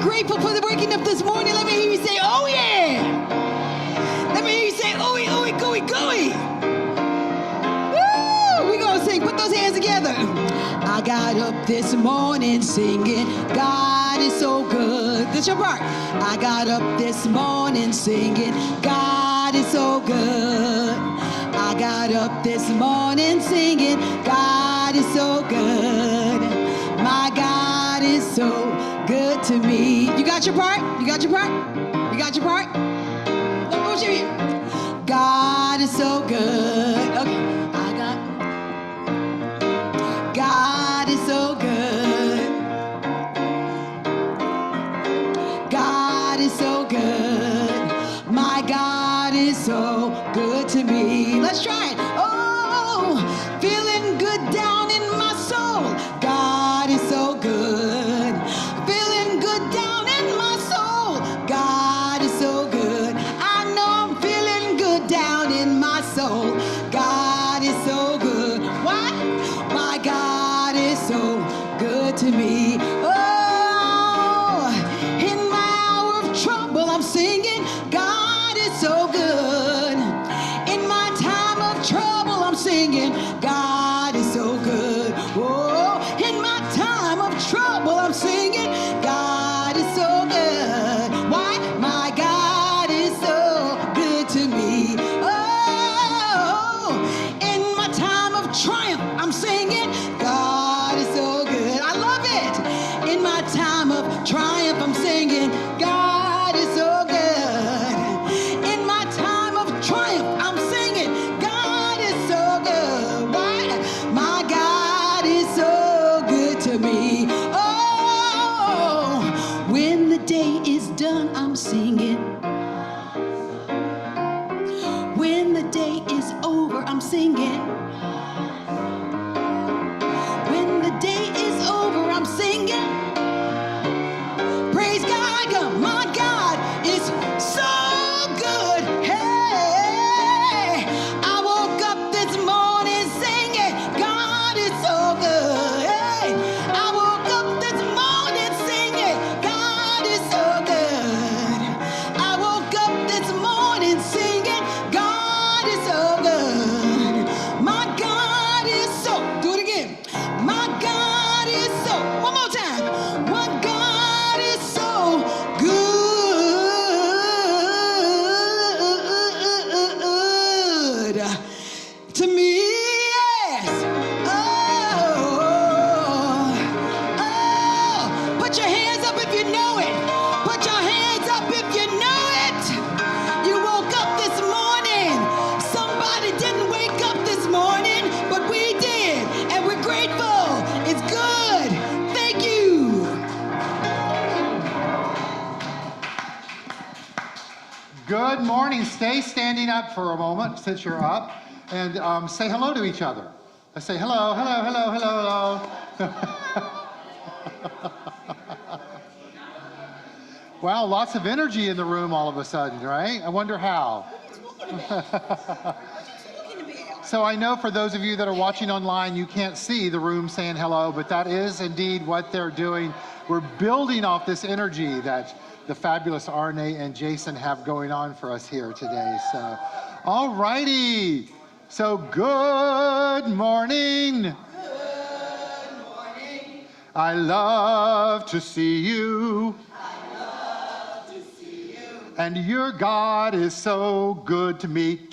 grateful for the waking up this morning? Let me hear you say, oh yeah. Let me hear you say, ooey, ooey, gooey, gooey. Woo! We're going to sing. Put those hands together. I got up this morning singing, God is so good. That's your part. I got up this morning singing, God is so good. I got up this morning singing, God is so good. My God is so good to me. You got your part? You got your part? You got your part? What was your ear? God is so good. Okay, I got. God is so good. God is so good. My God is so good to me. Let's try it. Oh, feeling good down in my soul. God is so good. Feeling good down in my soul. God is so good. I know I'm feeling good down in my soul. God is so good. What? My God is so good to me. Oh, in my hour of trouble, I'm singing, God is so good. In my time of trouble, I'm singing, God is so good. Oh, in my time of trouble, I'm singing, God is so good. Why? My God is so good to me. Oh, in my time of triumph, I'm singing, God is so good. I love it. In my time of triumph, I'm singing, God is so good. In my time of triumph, I'm singing, God is so good. Why? My God is so good to me. Oh, when the day is done, I'm singing. When the day is over, I'm singing. When the day is over, I'm singing. Praise God, my God is so good. Hey, I woke up this morning singing, God is so good. Hey, I woke up this morning singing, God is so good. I woke up this morning singing, God is so good. My God is so, do it again. My God is so, one more time. My God is so good to me. Yes. Oh, oh. Put your hands up if you know it. Put your hands up if you know it. You woke up this morning. Somebody didn't wake up this morning, but we did, and we're grateful. It's good. Thank you. Good morning. Stay standing up for a moment since you're up, and say hello to each other. Let's say hello, hello, hello, hello, hello. Wow, lots of energy in the room all of a sudden, right? I wonder how. So I know for those of you that are watching online, you can't see the room saying hello, but that is indeed what they're doing. We're building off this energy that the fabulous Arne and Jason have going on for us here today. So, all righty. So good morning. Good morning. I love to see you. I love to see you. And your God is so good to me.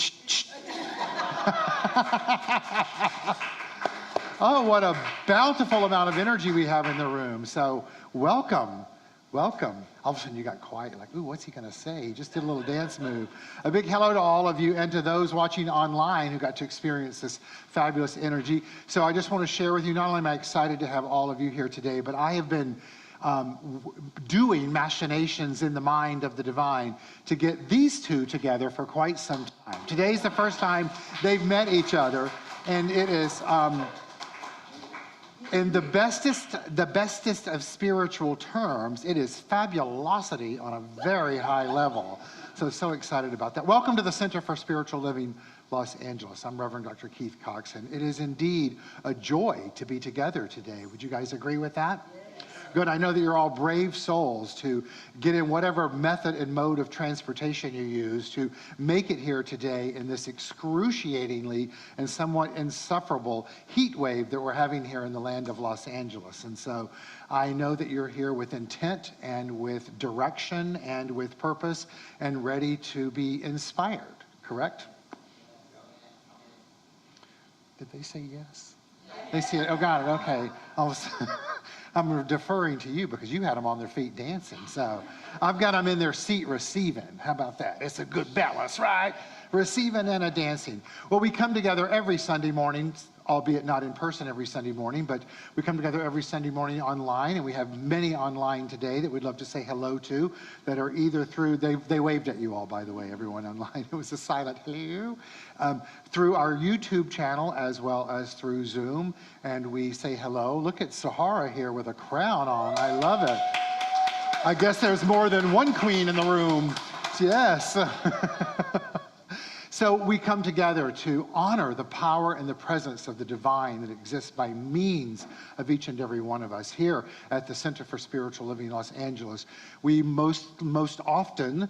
Oh, what a bountiful amount of energy we have in the room. So welcome, welcome. All of a sudden you got quiet. You're like, ooh, what's he going to say? He just did a little dance move. A big hello to all of you and to those watching online who got to experience this fabulous energy. So I just want to share with you, not only am I excited to have all of you here today, but I have been doing machinations in the mind of the divine to get these two together for quite some time. Today's the first time they've met each other, and it is in the bestest of spiritual terms, it is fabulosity on a very high level. So excited about that. Welcome to the Center for Spiritual Living, Los Angeles. I'm Reverend Dr. Keith Cox, and it is indeed a joy to be together today. Would you guys agree with that? Good. I know that you're all brave souls to get in whatever method and mode of transportation you use to make it here today in this excruciatingly and somewhat insufferable heat wave that we're having here in the land of Los Angeles. And so I know that you're here with intent and with direction and with purpose and ready to be inspired, correct? Did they say yes? They see it. Oh, got it. Okay. I'm deferring to you because you had them on their feet dancing. So I've got them in their seat receiving. How about that? It's a good balance, right? Receiving and a dancing. Well, we come together every Sunday morning, albeit not in person every Sunday morning, but we come together every Sunday morning online, and we have many online today that we'd love to say hello to that are either through, they waved at you all, by the way, everyone online. It was a silent hello. Through our YouTube channel as well as through Zoom, and we say hello. Look at Sahara here with a crown on. I love it. I guess there's more than one queen in the room. Yes. So we come together to honor the power and the presence of the divine that exists by means of each and every one of us here at the Center for Spiritual Living Los Angeles. We most often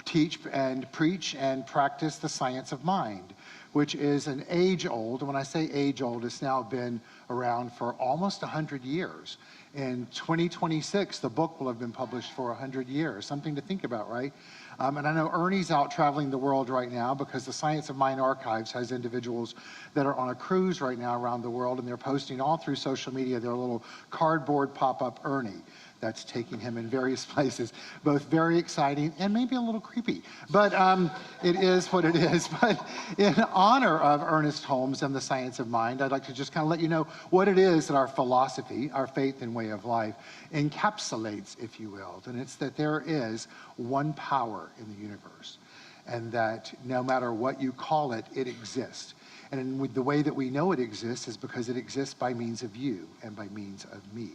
teach and preach and practice the science of mind, which is an age-old, when I say age-old, it's now been around for almost 100 years. In 2026, the book will have been published for 100 years. Something to think about, right? And I know Ernie's out traveling the world right now because the Science of Mind Archives has individuals that are on a cruise right now around the world, and they're posting all through social media their little cardboard pop-up Ernie that's taking him in various places, both very exciting and maybe a little creepy. But it is what it is. But in honor of Ernest Holmes and the Science of Mind, I'd like to just kind of let you know what it is that our philosophy, our faith and way of life encapsulates, if you will. And it's that there is one power in the universe, and that no matter what you call it, it exists. And the way that we know it exists is because it exists by means of you and by means of me.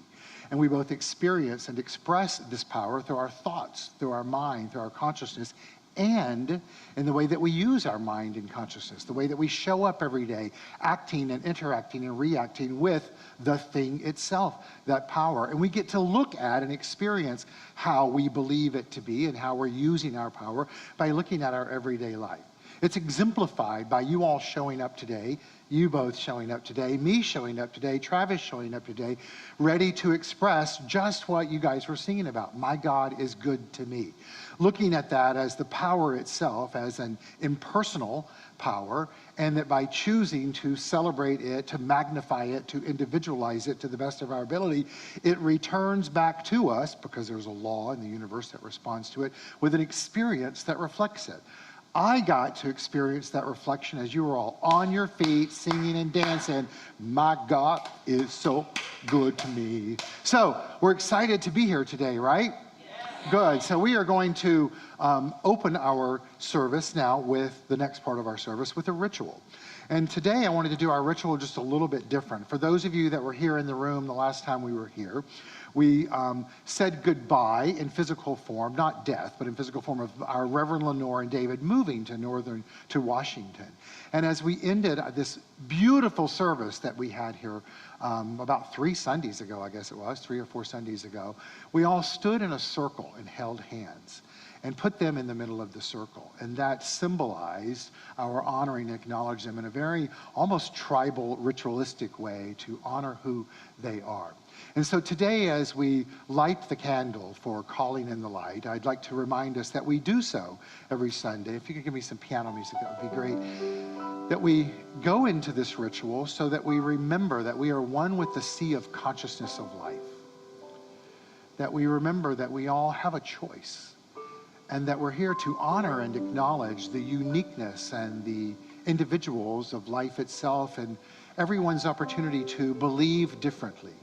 And we both experience and express this power through our thoughts, through our mind, through our consciousness, and in the way that we use our mind and consciousness, the way that we show up every day, acting and interacting and reacting with the thing itself, that power. And we get to look at and experience how we believe it to be and how we're using our power by looking at our everyday life. It's exemplified by you all showing up today, you both showing up today, me showing up today, Travis showing up today, ready to express just what you guys were singing about. My God is good to me. Looking at that as the power itself, as an impersonal power, and that by choosing to celebrate it, to magnify it, to individualize it to the best of our ability, it returns back to us, because there's a law in the universe that responds to it, with an experience that reflects it. I got to experience that reflection as you were all on your feet, singing and dancing. My God is so good to me. So we're excited to be here today, right? Yeah. Good. So we are going to open our service now with the next part of our service with a ritual. And today I wanted to do our ritual just a little bit different. For those of you that were here in the room the last time we were here, we said goodbye in physical form, not death, but in physical form of our Reverend Lenore and David moving to Washington. And as we ended this beautiful service that we had here about 3 Sundays ago, I guess it was, 3 or 4 Sundays ago, we all stood in a circle and held hands and put them in the middle of the circle. And that symbolized our honoring and acknowledging them in a very almost tribal, ritualistic way to honor who they are. And so today, as we light the candle for calling in the light, I'd like to remind us that we do so every Sunday. If you could give me some piano music, that would be great. That we go into this ritual so that we remember that we are one with the sea of consciousness of life. That we remember that we all have a choice, and that we're here to honor and acknowledge the uniqueness and the individuals of life itself and everyone's opportunity to believe differently,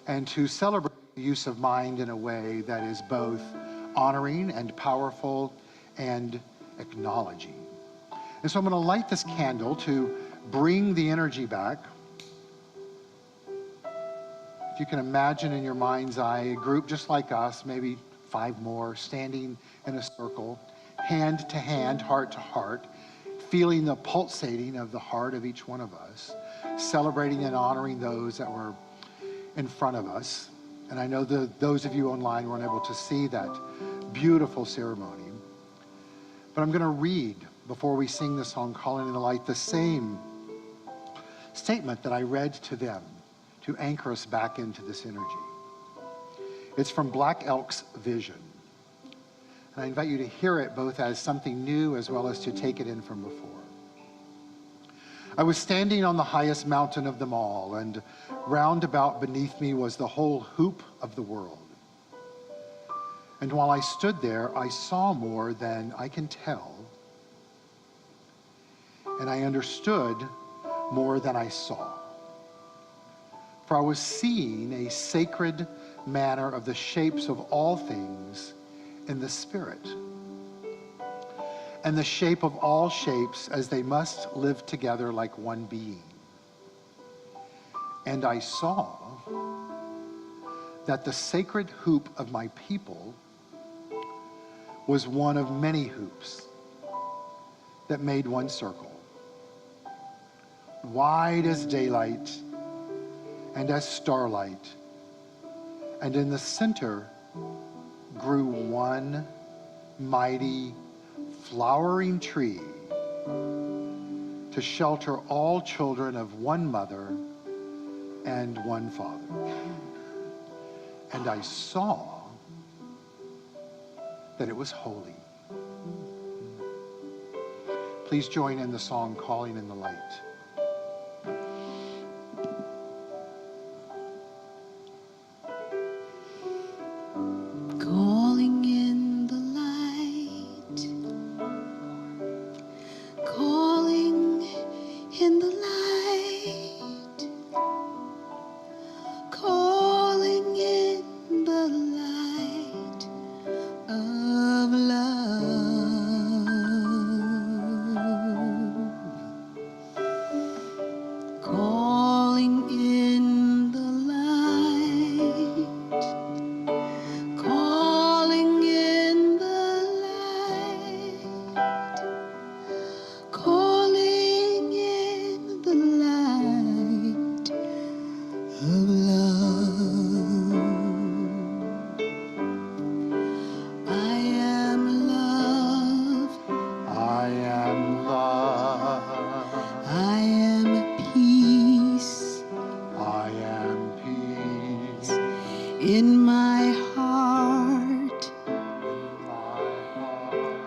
and to celebrate the use of mind in a way that is both honoring and powerful and acknowledging. And so I'm going to light this candle to bring the energy back. If you can imagine in your mind's eye a group just like us, maybe 5 more, standing in a circle, hand to hand, heart to heart, feeling the pulsating of the heart of each one of us, celebrating and honoring those that were in front of us, And I know those of you online weren't able to see that beautiful ceremony. But I'm going to read, before we sing the song, Calling in the Light, the same statement that I read to them to anchor us back into this energy. It's from Black Elk's vision. And I invite you to hear it both as something new as well as to take it in from before. I was standing on the highest mountain of them all, and round about beneath me was the whole hoop of the world. And while I stood there, I saw more than I can tell, and I understood more than I saw. For I was seeing a sacred manner of the shapes of all things in the Spirit, and the shape of all shapes as they must live together like one being. And I saw that the sacred hoop of my people was one of many hoops that made one circle, wide as daylight and as starlight, and in the center grew one mighty flowering tree to shelter all children of one mother and one father. And I saw that it was holy. Please join in the song, Calling in the Light. Calling in the light, calling in the light, calling in the light of love, calling in the light, calling in the light, calling in the light of love. I am love, I am love, I am peace I am peace in my heart. in my heart.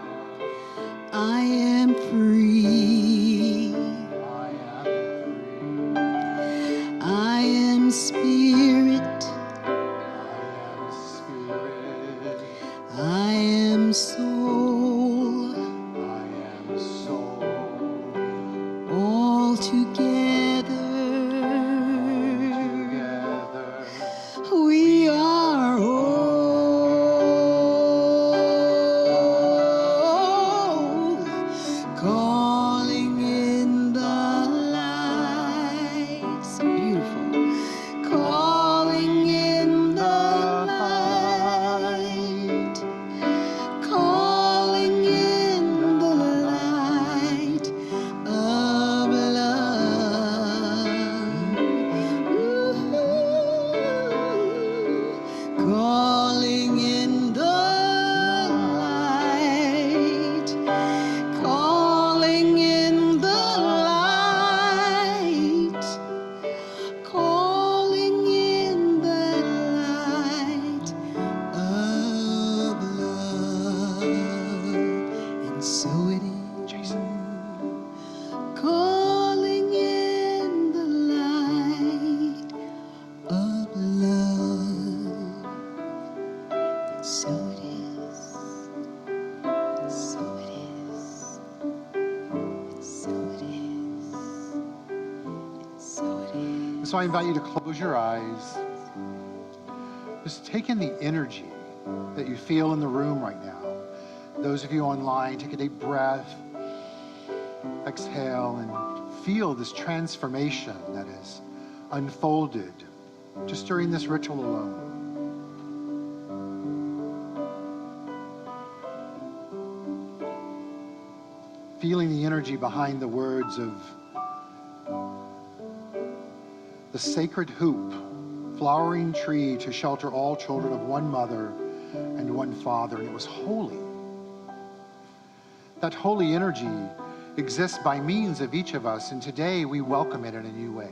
I am free. I am free. I am spirit. I am spirit. I am soul. I am soul. All together, Together we are whole. Calling in the light. So beautiful. Calling in the light. Calling in the light of love. Ooh. Calling in the light. Calling in the light. Calling in the light of love. And so it is. Jason. Calling in the light of love. And so it is. And so it is. And so it is. And so it is. So I invite you to close your eyes. Just take in the energy that you feel in the room right now. Those of you online, take a deep breath. Exhale and feel this transformation that is unfolded just during this ritual alone. Feeling the energy behind the words of the sacred hoop flowering tree to shelter all children of one mother and one father, and it was holy. That holy energy exists by means of each of us, and today we welcome it in a new way.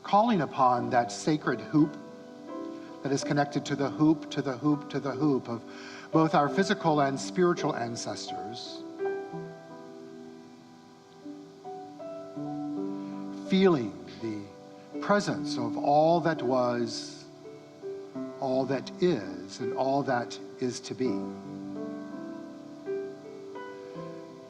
Calling upon that sacred hoop that is connected to the hoop, to the hoop, to the hoop of both our physical and spiritual ancestors. Feeling the presence of all that was, all that is, and all that is to be.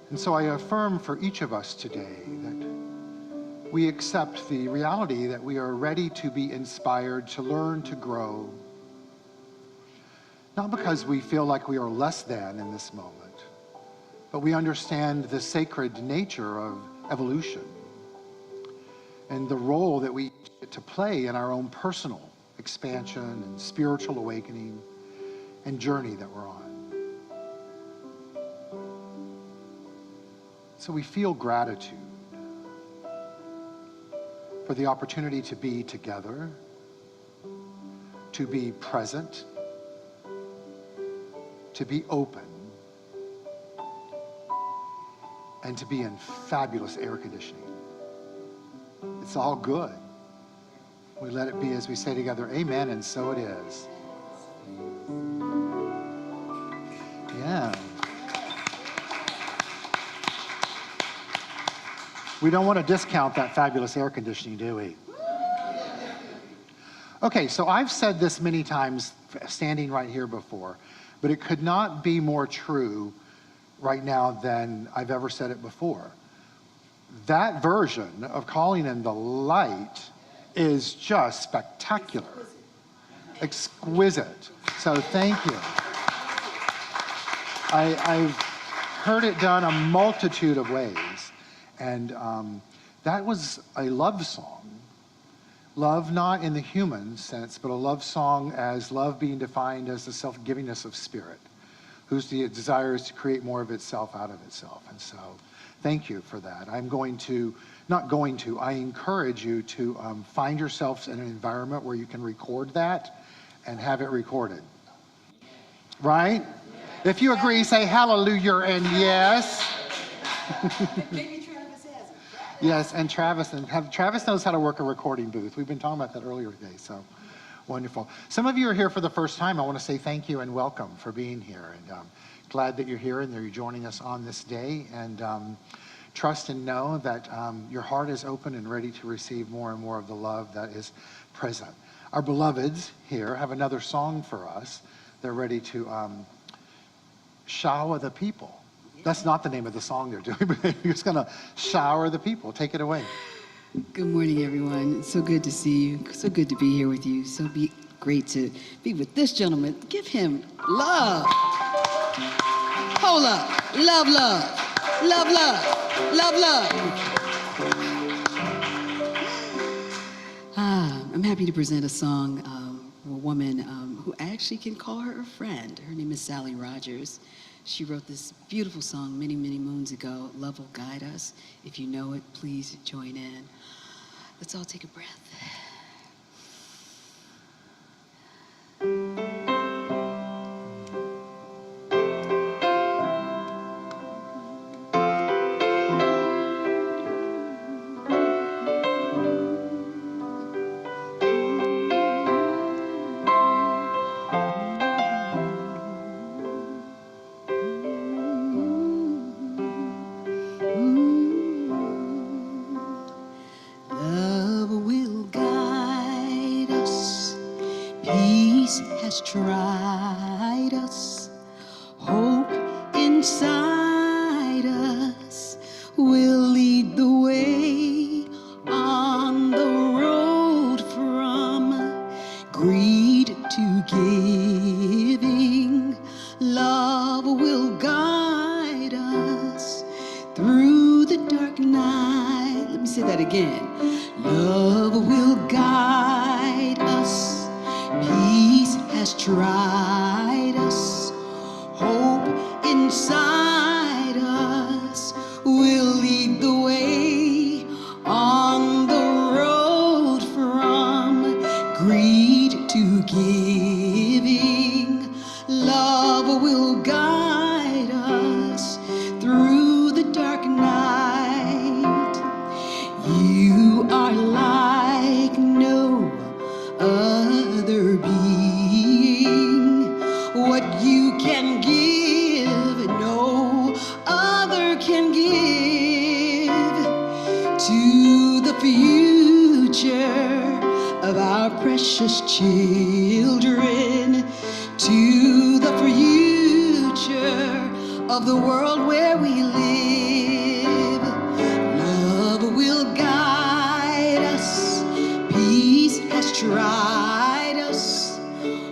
And so I affirm for each of us today that we accept the reality that we are ready to be inspired, to learn, to grow. Not because we feel like we are less than in this moment, but we understand the sacred nature of evolution and the role that we get to play in our own personal expansion and spiritual awakening and journey that we're on. So we feel gratitude for the opportunity to be together, to be present, to be open, and to be in fabulous air conditioning. It's all good. We let it be as we say together, amen, and so it is. Yeah. We don't want to discount that fabulous air conditioning, do we? Okay, so I've said this many times standing right here before, but it could not be more true right now than I've ever said it before. That version of calling in the light is just spectacular, exquisite. So thank you. I've heard it done a multitude of ways. And that was a love song. Love not in the human sense, but a love song as love being defined as the self-givingness of spirit, whose desire is to create more of itself out of itself. And so thank you for that. I encourage you to find yourselves in an environment where you can record that and have it recorded. Right? If you agree, say hallelujah and yes. Yes, and Travis knows how to work a recording booth. We've been talking about that earlier today, so wonderful. Some of you are here for the first time. I want to say thank you and welcome for being here. And glad that you're here and that you're joining us on this day. And trust and know that your heart is open and ready to receive more and more of the love that is present. Our beloveds here have another song for us. They're ready to shower the people. That's not the name of the song they're doing, but you're just going to shower the people. Take it away. Good morning, everyone. It's so good to see you. So good to be here with you. Great to be with this gentleman. Give him love. Hold up. Love, love. Love, love. Love, love. I'm happy to present a song for a woman who I actually can call her a friend. Her name is Sally Rogers. She wrote this beautiful song many, many moons ago, Love Will Guide Us. If you know it, please join in. Let's all take a breath. Has tried us, hope inside us will lead the way on the road from greed to giving. Love will guide us through the dark night. Let me say that again. Love will guide us. Peace has tried us, hope inside us will lead the way on the road from precious children to the future of the world where we live. Love will guide us, peace has tried us,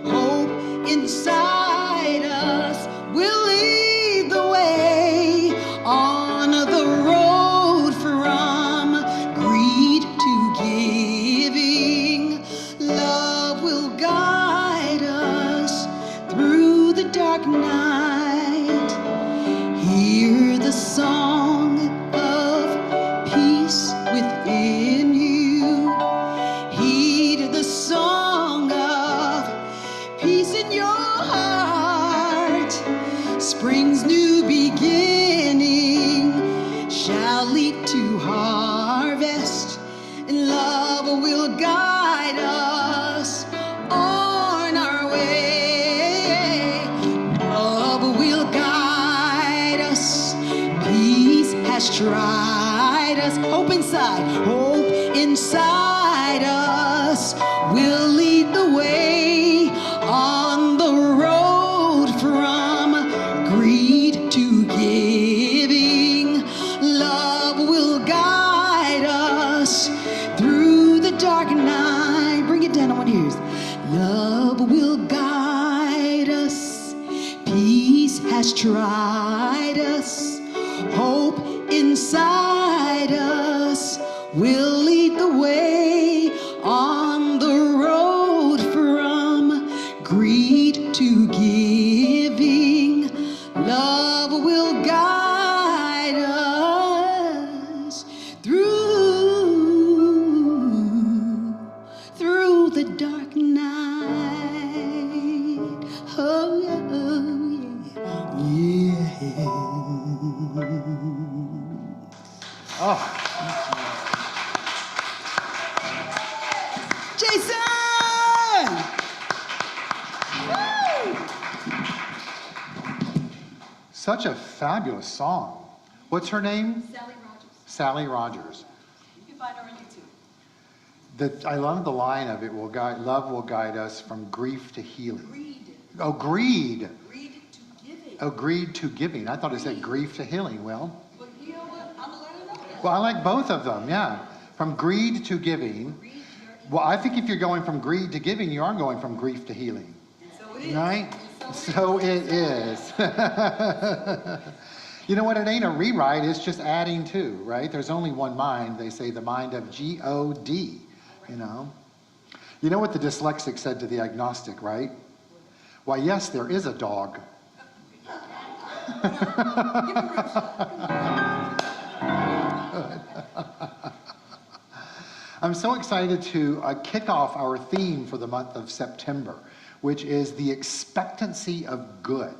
hope inside us will lead the way on the road from greed to giving. Love will guide us through the dark night. Hear the song of peace within you. Heed the song of peace in your heart. Spring's new beginning shall lead to harvest, and love will guide us on our way. Love will guide us, peace has tried us. Hope inside us will lead the way on the road from greed to giving. Love will guide us through the dark night. Bring it down, I want to hear this. Love will guide us, peace has tried us, hope inside us will lead the way on the road from greed to giving. Love will guide us through the dark night. Oh yeah, yeah. Oh, Jason! Woo! such a fabulous song. What's her name? Sally Rogers. Sally Rogers. You can find her on YouTube. I love the line of it. Love will guide us from grief to healing. Greed. Oh, greed. Greed to giving. Oh, greed to giving. I thought it said grief to healing. Well, But you know what? I'm a learner of I like both of them, yeah. From greed to giving. Greed, Well, I think if you're going from greed to giving, you are going from grief to healing. and so it is. Right? And So it is. You know what? It ain't a rewrite. It's just adding to, right? There's only one mind. They say the mind of God, you know? You know what the dyslexic said to the agnostic, right? Why, yes, there is a dog. I'm so excited to kick off our theme for the month of September, which is the expectancy of good.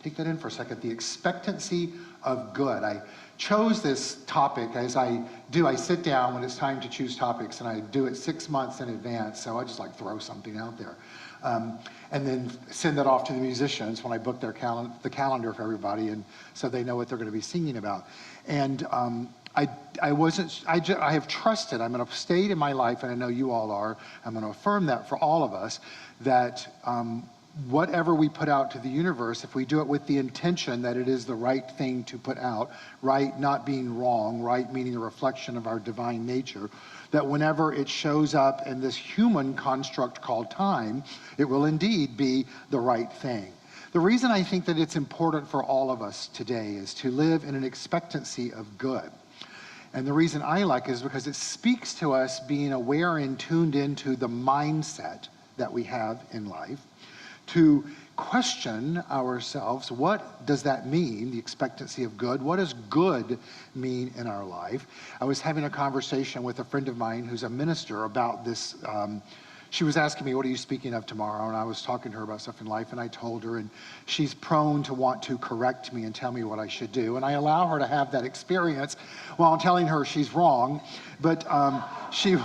Take that in for a second, the expectancy of good. I chose this topic as I do. I sit down when it's time to choose topics, and I do it 6 months in advance, so I just like throw something out there. And then send that off to the musicians when I book the calendar for everybody, and so they know what they're going to be singing about. And I have trusted, I'm going to state in my life, and I know you all are, I'm going to affirm that for all of us, that whatever we put out to the universe, if we do it with the intention that it is the right thing to put out, right not being wrong, right meaning a reflection of our divine nature, that whenever it shows up in this human construct called time, it will indeed be the right thing. The reason I think that it's important for all of us today is to live in an expectancy of good. And the reason I like it is because it speaks to us being aware and tuned into the mindset that we have in life, to question ourselves, what does that mean, the expectancy of good? What does good mean in our life? I was having a conversation with a friend of mine who's a minister about this. She was asking me, what are you speaking of tomorrow? And I was talking to her about stuff in life, and I told her, and she's prone to want to correct me and tell me what I should do. And I allow her to have that experience while I'm telling her she's wrong. But she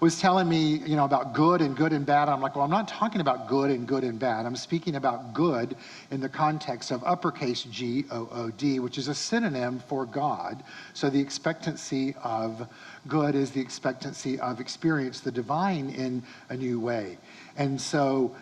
was telling me, about good and bad. I'm like, well, I'm not talking about good and bad. I'm speaking about good in the context of uppercase G-O-O-D, which is a synonym for God. So the expectancy of good is the expectancy of experience the divine in a new way. And so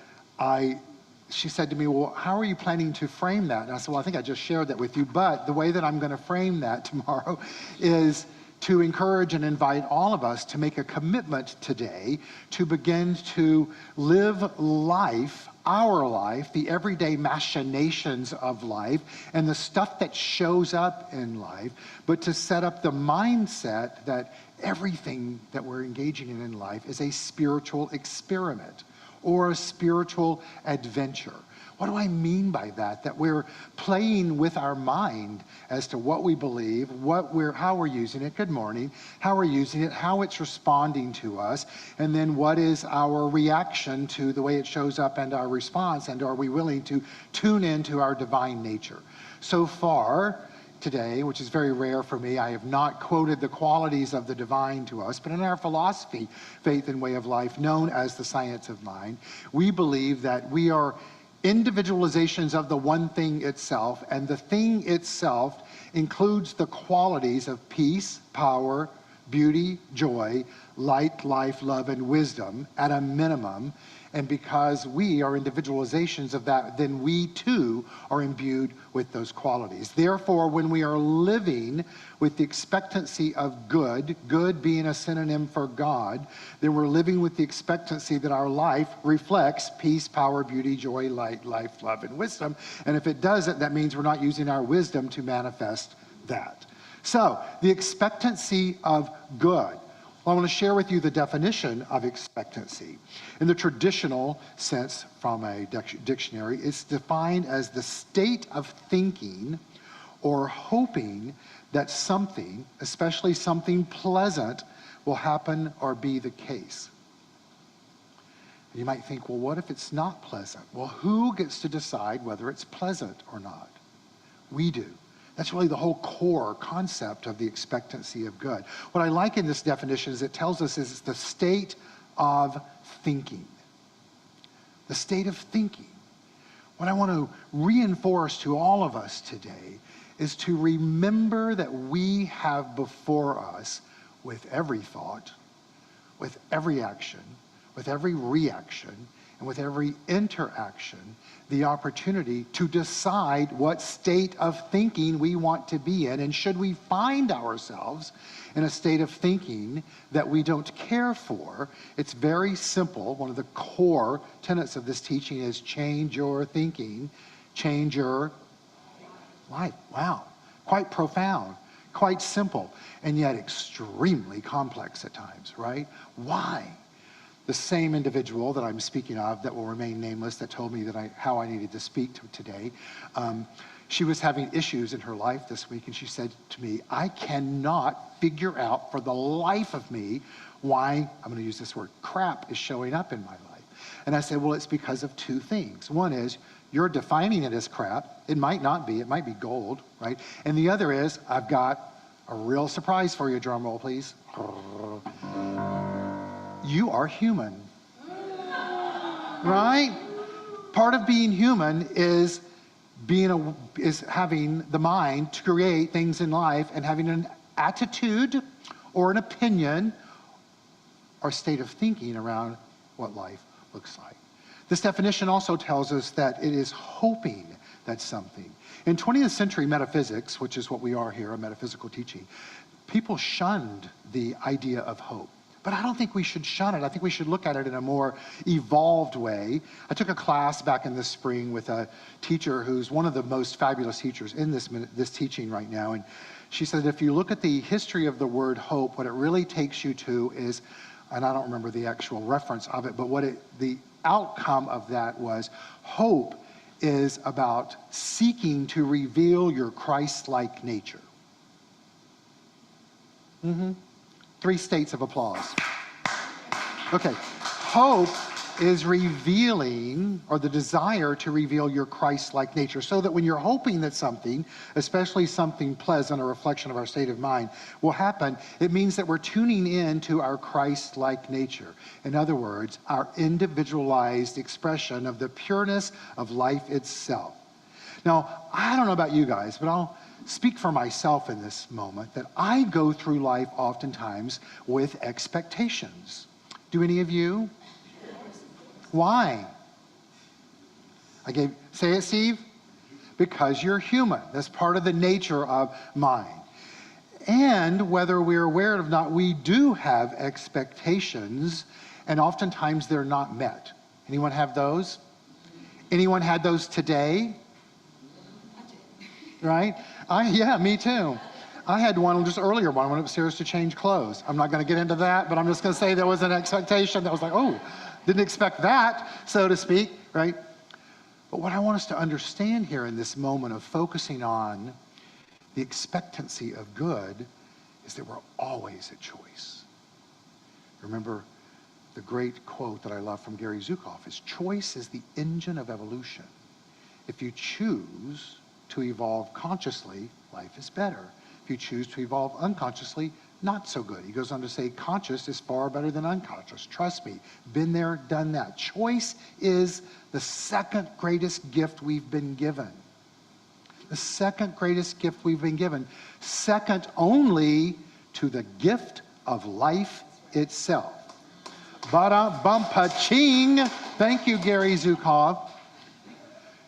she said to me, well, how are you planning to frame that? And I said, well, I think I just shared that with you, but the way that I'm going to frame that tomorrow is to encourage and invite all of us to make a commitment today to begin to live life, our life, the everyday machinations of life, and the stuff that shows up in life, but to set up the mindset that everything that we're engaging in life is a spiritual experiment or a spiritual adventure. What do I mean by that? That we're playing with our mind as to what we believe, how we're using it, good morning, how we're using it, how it's responding to us, and then what is our reaction to the way it shows up and our response, and are we willing to tune into our divine nature? So far today, which is very rare for me, I have not quoted the qualities of the divine to us, but in our philosophy, faith and way of life, known as the science of mind, we believe that we are individualizations of the one thing itself, and the thing itself includes the qualities of peace, power, beauty, joy, light, life, love, and wisdom at a minimum. And because we are individualizations of that, then we too are imbued with those qualities. Therefore, when we are living with the expectancy of good, good being a synonym for God, then we're living with the expectancy that our life reflects peace, power, beauty, joy, light, life, love, and wisdom. And if it doesn't, that means we're not using our wisdom to manifest that. So, the expectancy of good. Well, I want to share with you the definition of expectancy. In the traditional sense from a dictionary, it's defined as the state of thinking or hoping that something, especially something pleasant, will happen or be the case. And you might think, well, what if it's not pleasant? Well, who gets to decide whether it's pleasant or not? We do. That's really the whole core concept of the expectancy of good. What I like in this definition is it tells us it's the state of thinking. The state of thinking. What I want to reinforce to all of us today is to remember that we have before us, with every thought, with every action, with every reaction, and with every interaction, the opportunity to decide what state of thinking we want to be in. And should we find ourselves in a state of thinking that we don't care for, it's very simple. One of the core tenets of this teaching is change your thinking, change your life. Wow, quite profound, quite simple, and yet extremely complex at times, right? Why? The same individual that I'm speaking of, that will remain nameless, that told me that how I needed to speak today, she was having issues in her life this week, and she said to me, I cannot figure out for the life of me why, I'm going to use this word, crap is showing up in my life. And I said, well, it's because of two things. One is, you're defining it as crap. It might not be. It might be gold, right? And the other is, I've got a real surprise for you, drum roll, please. You are human, right? Part of being human is having the mind to create things in life and having an attitude or an opinion or state of thinking around what life looks like. This definition also tells us that it is hoping that something. In 20th century metaphysics, which is what we are here, a metaphysical teaching, people shunned the idea of hope. But I don't think we should shun it. I think we should look at it in a more evolved way. I took a class back in the spring with a teacher who's one of the most fabulous teachers in this teaching right now. And she said, if you look at the history of the word hope, what it really takes you to is, and I don't remember the actual reference of it, but the outcome of that was, hope is about seeking to reveal your Christ-like nature. 3 states of applause. Okay, hope is revealing, or the desire to reveal your Christ-like nature, so that when you're hoping that something, especially something pleasant, a reflection of our state of mind, will happen, it means that we're tuning in to our Christ-like nature. In other words, our individualized expression of the pureness of life itself. Now, I don't know about you guys, but I'll speak for myself in this moment, that I go through life oftentimes with expectations. Do any of you? Why? Say it, Steve? Because you're human. That's part of the nature of mind. And whether we're aware of it or not, we do have expectations, and oftentimes they're not met. Anyone have those? Anyone had those today? Right? Yeah, me too. I had one just earlier, when I went upstairs to change clothes. I'm not going to get into that, but I'm just going to say there was an expectation that was like, oh, didn't expect that, so to speak, right? But what I want us to understand here in this moment of focusing on the expectancy of good is that we're always at choice. Remember the great quote that I love from Gary Zukav is, choice is the engine of evolution. If you choose to evolve consciously, life is better. If you choose to evolve unconsciously, not so good. He goes on to say, conscious is far better than unconscious. Trust me, been there, done that. Choice is the second greatest gift we've been given. The second greatest gift we've been given. Second only to the gift of life itself. Bada bumpa ching. Thank you, Gary Zukav.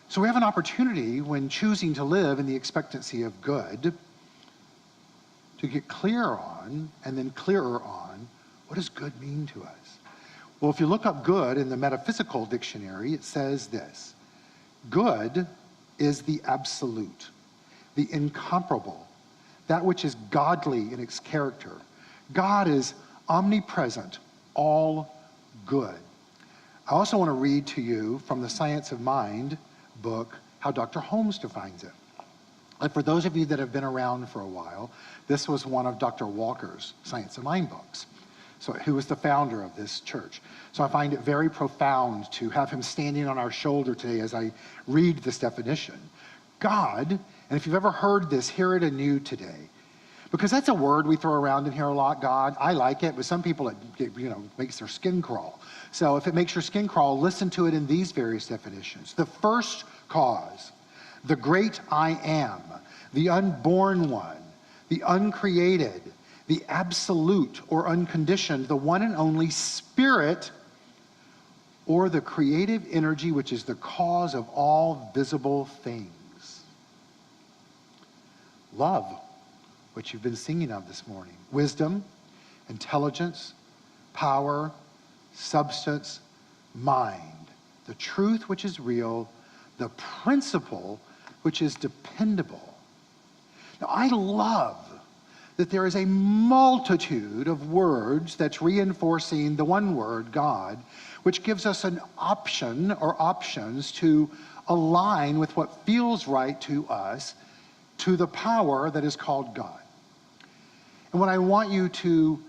So we have an opportunity when choosing to live in the expectancy of good to get clear on, and then clearer on, what does good mean to us? Well, if you look up good in the metaphysical dictionary, it says this: good is the absolute, the incomparable, that which is godly in its character. God is omnipresent, all good. I also want to read to you from the Science of Mind book how Dr. Holmes defines it. And for those of you that have been around for a while, this was one of Dr. Walker's Science of Mind books, who was the founder of this church. So I find it very profound to have him standing on our shoulder today as I read this definition. God, and if you've ever heard this, hear it anew today. Because that's a word we throw around in here a lot, God. I like it, but some people it makes their skin crawl. So if it makes your skin crawl, listen to it in these various definitions. The first cause, the great I am, the unborn one, the uncreated, the absolute or unconditioned, the one and only spirit, or the creative energy which is the cause of all visible things. Love, which you've been singing of this morning. Wisdom, intelligence, power, substance, mind. The truth which is real, the principle which is dependable. Now, I love that there is a multitude of words that's reinforcing the one word, God, which gives us an option or options to align with what feels right to us, to the power that is called God. And what I want you to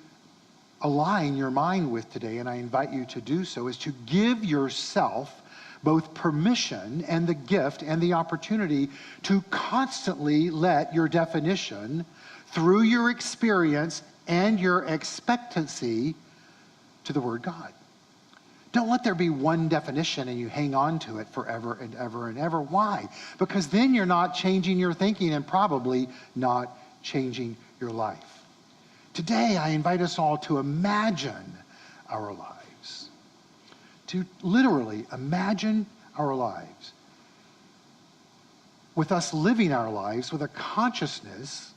align your mind with today, and I invite you to do so, is to give yourself both permission and the gift and the opportunity to constantly let your definition, through your experience and your expectancy, to the word God. Don't let there be one definition and you hang on to it forever and ever and ever. Why? Because then you're not changing your thinking and probably not changing your life. Today, I invite us all to imagine our lives. To literally imagine our lives. With us living our lives with a consciousness,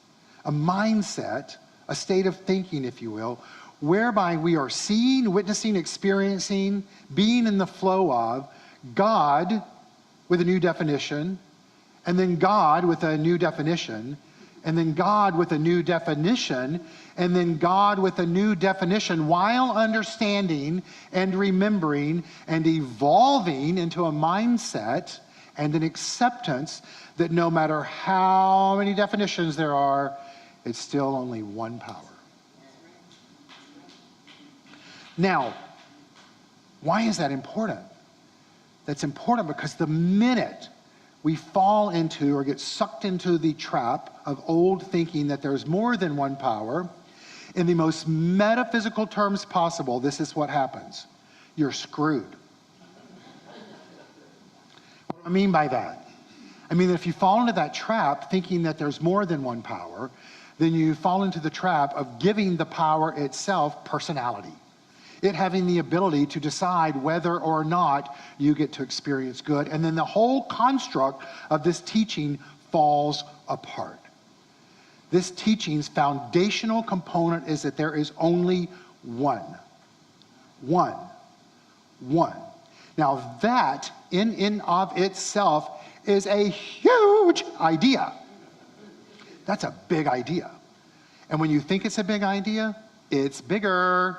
a mindset, a state of thinking, if you will, whereby we are seeing, witnessing, experiencing, being in the flow of God with a new definition, and then God with a new definition, and then God with a new definition, and then God with a new definition, while understanding and remembering and evolving into a mindset and an acceptance that no matter how many definitions there are, it's still only one power. Now, Why is that important? That's important because the minute we fall into or get sucked into the trap of old thinking that there's more than one power, in the most metaphysical terms possible, this is what happens. You're screwed. What do I mean by that? I mean that if you fall into that trap thinking that there's more than one power, then you fall into the trap of giving the power itself personality. It having the ability to decide whether or not you get to experience good. And then the whole construct of this teaching falls apart. This teaching's foundational component is that there is only one. One. One. Now that, in of itself, is a huge idea. That's a big idea. And when you think it's a big idea, it's bigger.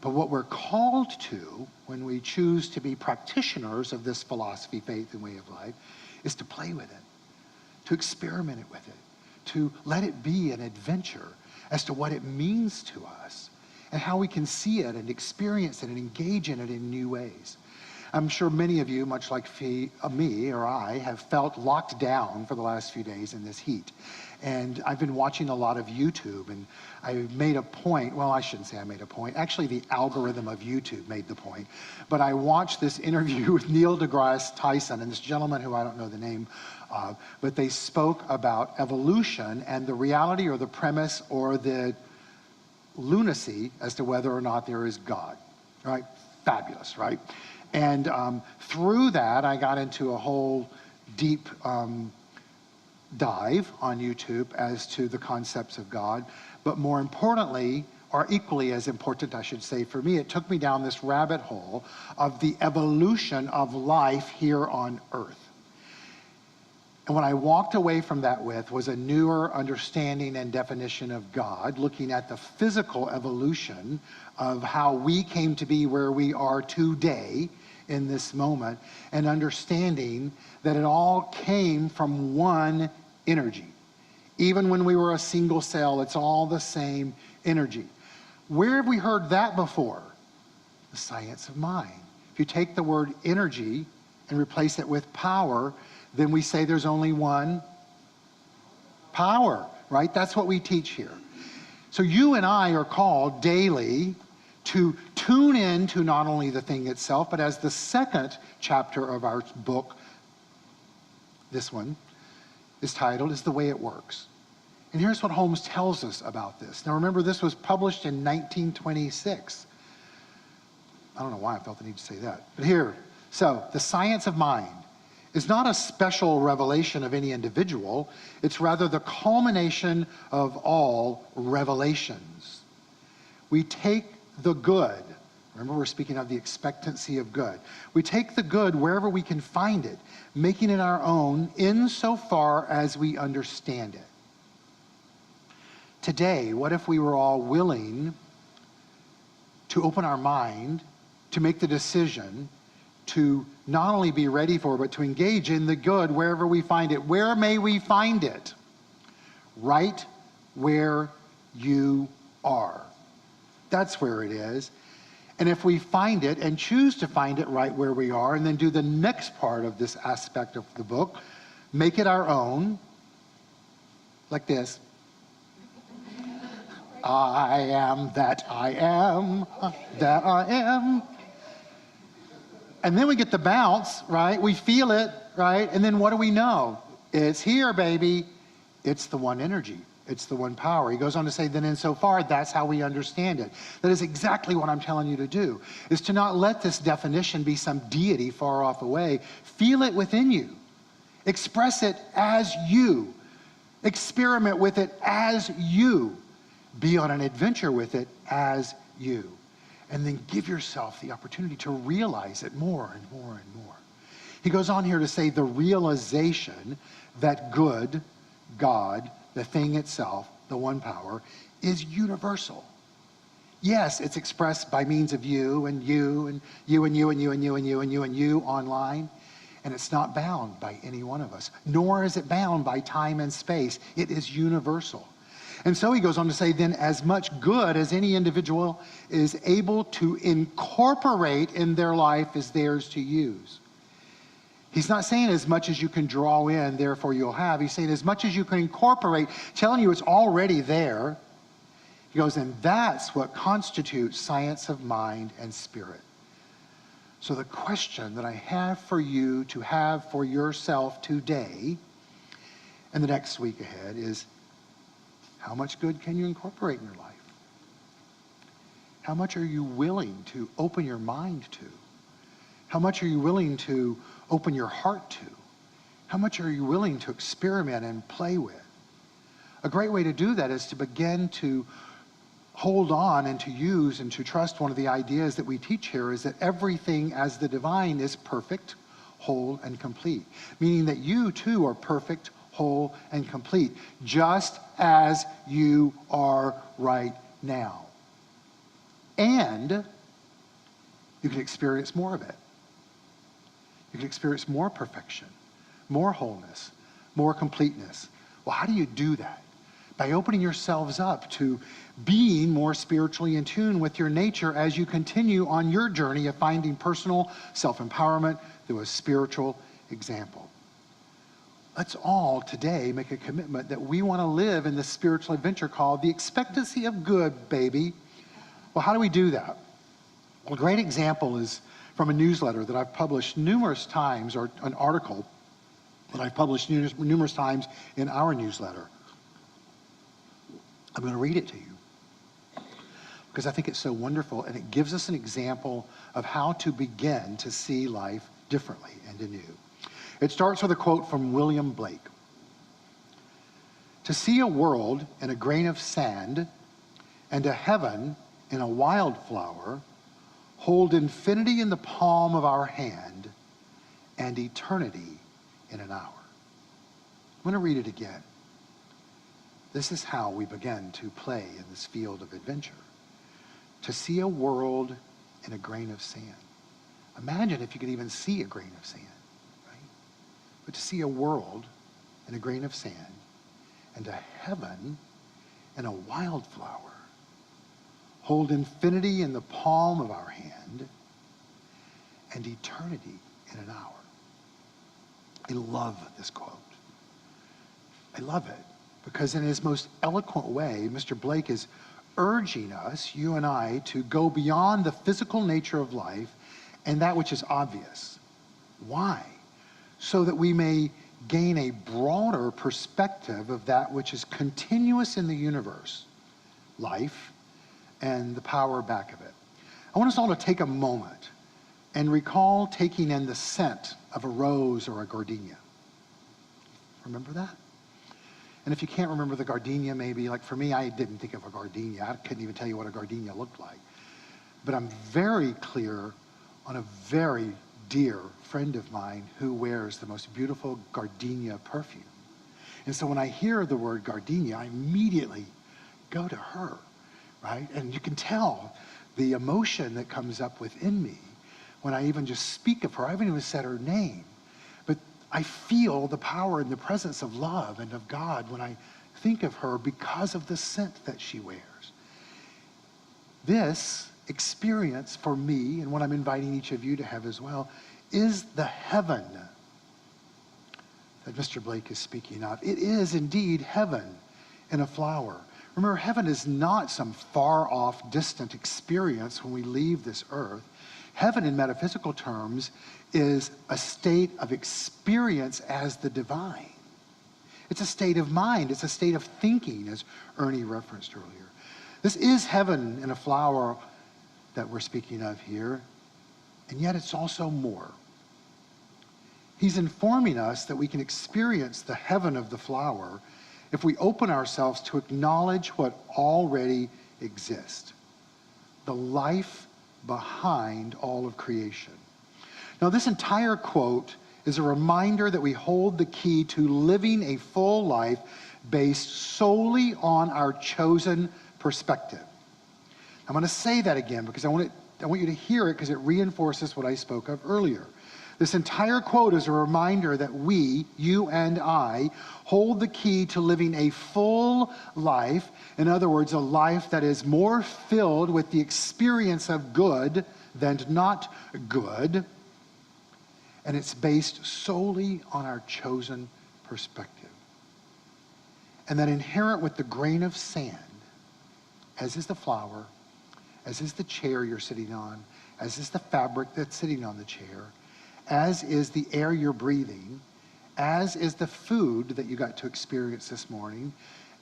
But what we're called to when we choose to be practitioners of this philosophy, faith, and way of life is to play with it, to experiment with it, to let it be an adventure as to what it means to us and how we can see it and experience it and engage in it in new ways. I'm sure many of you, much like me or I, have felt locked down for the last few days in this heat. And I've been watching a lot of YouTube, and I made a point, well, I shouldn't say I made a point. Actually, the algorithm of YouTube made the point. But I watched this interview with Neil deGrasse Tyson and this gentleman who I don't know the name of, but they spoke about evolution and the reality or the premise or the lunacy as to whether or not there is God, right? Fabulous, right? And through that, I got into a whole deep dive on YouTube as to the concepts of God. But more importantly, or equally as important, I should say, for me, it took me down this rabbit hole of the evolution of life here on Earth. And what I walked away from that with was a newer understanding and definition of God, looking at the physical evolution of how we came to be where we are today in this moment, and understanding that it all came from one energy. Even when we were a single cell, it's all the same energy. Where have we heard that before? The science of mind. If you take the word energy and replace it with power, then we say there's only one power, right? That's what we teach here. So you and I are called daily to tune in to not only the thing itself, but as the second chapter of our book, this one, is titled, is the way it works. And here's what Holmes tells us about this. Now remember, this was published in 1926. I don't know why I felt the need to say that, but here. So, the science of mind is not a special revelation of any individual. It's rather the culmination of all revelations. We take the good. Remember, we're speaking of the expectancy of good. We take the good wherever we can find it, making it our own insofar as we understand it. Today, what if we were all willing to open our mind, to make the decision to not only be ready for, but to engage in the good wherever we find it? Where may we find it? Right where you are. That's where it is. And if we find it and choose to find it right where we are, and then do the next part of this aspect of the book, make it our own, like this. I am that I am, that I am. And then we get the bounce, right? We feel it, right? And then what do we know? It's here, baby. It's the one energy. It's the one power. He goes on to say, then insofar, that's how we understand it. That is exactly what I'm telling you to do, is to not let this definition be some deity far off away. Feel it within you. Express it as you. Experiment with it as you. Be on an adventure with it as you. And then give yourself the opportunity to realize it more and more and more. He goes on here to say the realization that good, God, the thing itself, the one power, is universal. Yes, it's expressed by means of you and you and you and you and you and you and you and you and you online. And it's not bound by any one of us, nor is it bound by time and space. It is universal. And so he goes on to say, then as much good as any individual is able to incorporate in their life is theirs to use. He's not saying as much as you can draw in, therefore you'll have. He's saying as much as you can incorporate, telling you it's already there. He goes, and that's what constitutes science of mind and spirit. So the question that I have for you to have for yourself today and the next week ahead is, how much good can you incorporate in your life? How much are you willing to open your mind to? How much are you willing to open your heart to? How much are you willing to experiment and play with? A great way to do that is to begin to hold on and to use and to trust one of the ideas that we teach here is that everything as the divine is perfect, whole, and complete. Meaning that you too are perfect, whole, and complete, just as you are right now. And you can experience more of it. You can experience more perfection, more wholeness, more completeness. Well, how do you do that? By opening yourselves up to being more spiritually in tune with your nature as you continue on your journey of finding personal self-empowerment through a spiritual example. Let's all today make a commitment that we want to live in this spiritual adventure called the expectancy of good, baby. Well, how do we do that? Well, a great example is from a newsletter that I've published numerous times, or an article that I've published numerous times in our newsletter. I'm going to read it to you because I think it's so wonderful, and it gives us an example of how to begin to see life differently and anew. It starts with a quote from William Blake. To see a world in a grain of sand and a heaven in a wildflower, hold infinity in the palm of our hand and eternity in an hour. I'm going to read it again. This is how we begin to play in this field of adventure. To see a world in a grain of sand. Imagine if you could even see a grain of sand, right? But to see a world in a grain of sand and a heaven in a wildflower. Hold infinity in the palm of our hand and eternity in an hour. I love this quote. I love it because in his most eloquent way, Mr. Blake is urging us, you and I, to go beyond the physical nature of life and that which is obvious. Why? So that we may gain a broader perspective of that which is continuous in the universe, life, and the power back of it. I want us all to take a moment and recall taking in the scent of a rose or a gardenia. Remember that? And if you can't remember the gardenia, maybe, like for me, I didn't think of a gardenia. I couldn't even tell you what a gardenia looked like. But I'm very clear on a very dear friend of mine who wears the most beautiful gardenia perfume. And so when I hear the word gardenia, I immediately go to her, right? And you can tell the emotion that comes up within me when I even just speak of her. I haven't even said her name. But I feel the power and the presence of love and of God when I think of her because of the scent that she wears. This experience for me, and what I'm inviting each of you to have as well, is the heaven that Mr. Blake is speaking of. It is indeed heaven in a flower. Remember, heaven is not some far-off, distant experience when we leave this earth. Heaven, in metaphysical terms, is a state of experience as the divine. It's a state of mind. It's a state of thinking, as Ernie referenced earlier. This is heaven in a flower that we're speaking of here, and yet it's also more. He's informing us that we can experience the heaven of the flower if we open ourselves to acknowledge what already exists, the life behind all of creation. Now, this entire quote is a reminder that we hold the key to living a full life based solely on our chosen perspective. I'm going to say that again because I want you to hear it because it reinforces what I spoke of earlier. This entire quote is a reminder that we, you and I, hold the key to living a full life. In other words, a life that is more filled with the experience of good than not good. And it's based solely on our chosen perspective. And that inherent with the grain of sand, as is the flower, as is the chair you're sitting on, as is the fabric that's sitting on the chair, as is the air you're breathing, as is the food that you got to experience this morning,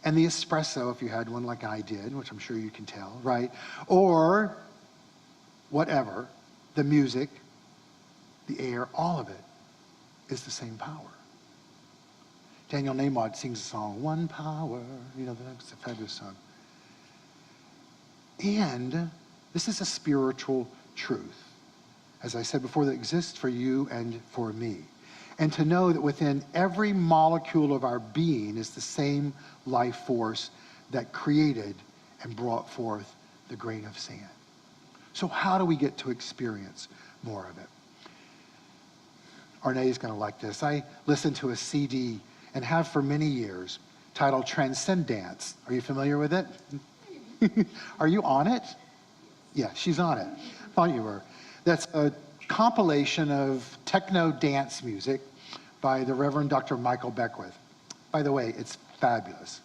and the espresso, if you had one like I did, which I'm sure you can tell, right? Or whatever, the music, the air, all of it is the same power. Daniel Nahmod sings a song, One Power, that's a fabulous song. And this is a spiritual truth, as I said before, that exists for you and for me. And to know that within every molecule of our being is the same life force that created and brought forth the grain of sand. So how do we get to experience more of it? Arne's going to like this. I listened to a CD and have for many years titled Transcendence. Are you familiar with it? Are you on it? Yeah, she's on it. Thought you were. That's a compilation of techno dance music by the Reverend Dr. Michael Beckwith. By the way, it's fabulous.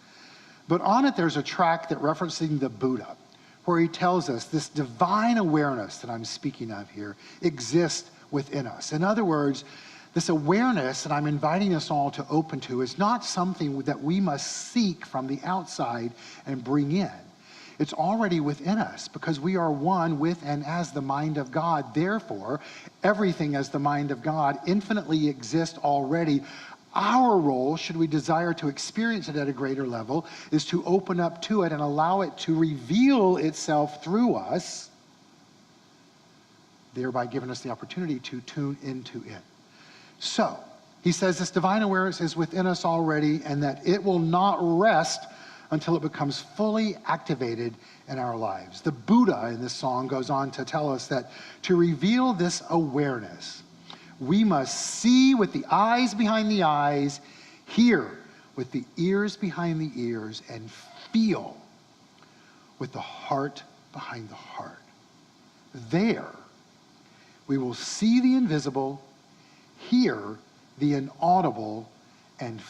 But on it, there's a track that referencing the Buddha, where he tells us this divine awareness that I'm speaking of here exists within us. In other words, this awareness that I'm inviting us all to open to is not something that we must seek from the outside and bring in. It's already within us because we are one with and as the mind of God. Therefore, everything as the mind of God infinitely exists already. Our role, should we desire to experience it at a greater level, is to open up to it and allow it to reveal itself through us, thereby giving us the opportunity to tune into it. So, he says this divine awareness is within us already and that it will not rest until it becomes fully activated in our lives. The Buddha in this song goes on to tell us that to reveal this awareness, we must see with the eyes behind the eyes, hear with the ears behind the ears, and feel with the heart behind the heart. There, we will see the invisible, hear the inaudible, and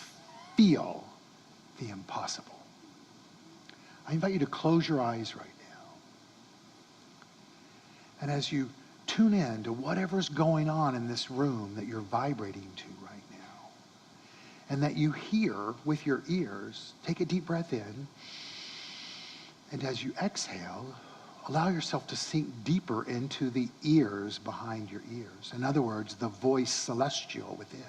feel the impossible. I invite you to close your eyes right now. And as you tune in to whatever's going on in this room that you're vibrating to right now, and that you hear with your ears, take a deep breath in, and as you exhale, allow yourself to sink deeper into the ears behind your ears. In other words, the voice celestial within.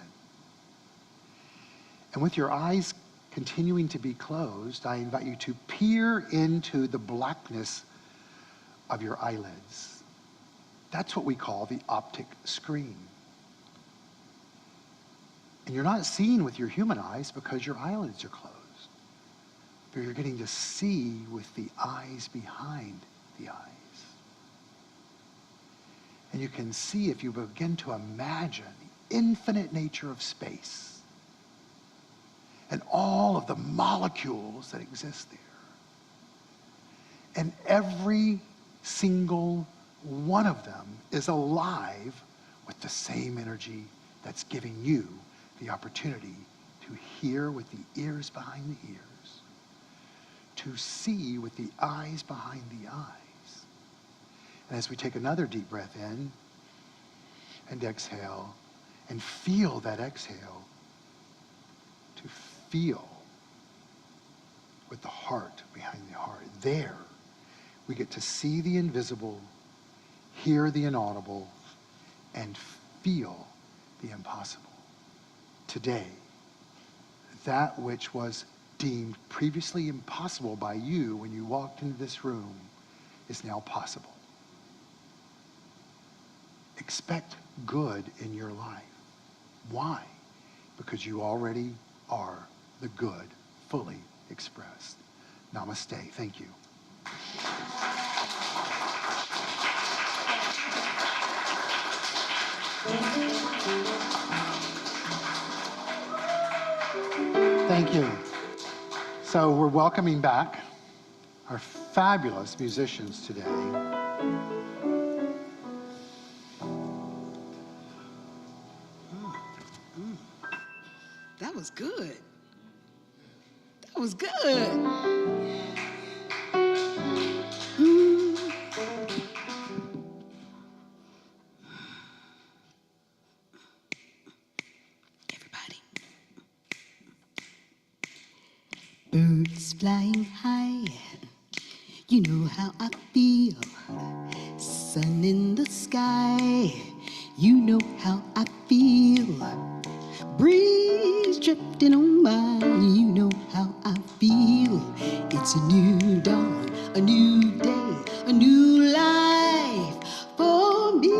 And with your eyes continuing to be closed, I invite you to peer into the blackness of your eyelids. That's what we call the optic screen. And you're not seeing with your human eyes because your eyelids are closed. But you're getting to see with the eyes behind the eyes. And you can see, if you begin to imagine the infinite nature of space and all of the molecules that exist there. And every single one of them is alive with the same energy that's giving you the opportunity to hear with the ears behind the ears, to see with the eyes behind the eyes. And as we take another deep breath in and exhale, and feel that exhale, to feel with the heart behind the heart. There, we get to see the invisible, hear the inaudible, and feel the impossible. Today, that which was deemed previously impossible by you when you walked into this room is now possible. Expect good in your life. Why? Because you already are the good fully expressed. Namaste. Thank you. Thank you. So we're welcoming back our fabulous musicians today. That was good. That was good. Mm. Everybody. Birds flying high, you know how I feel. Sun in the sky, you know how I feel. Breeze drifting on by, you know how I feel. It's a new dawn, a new day, a new life for me.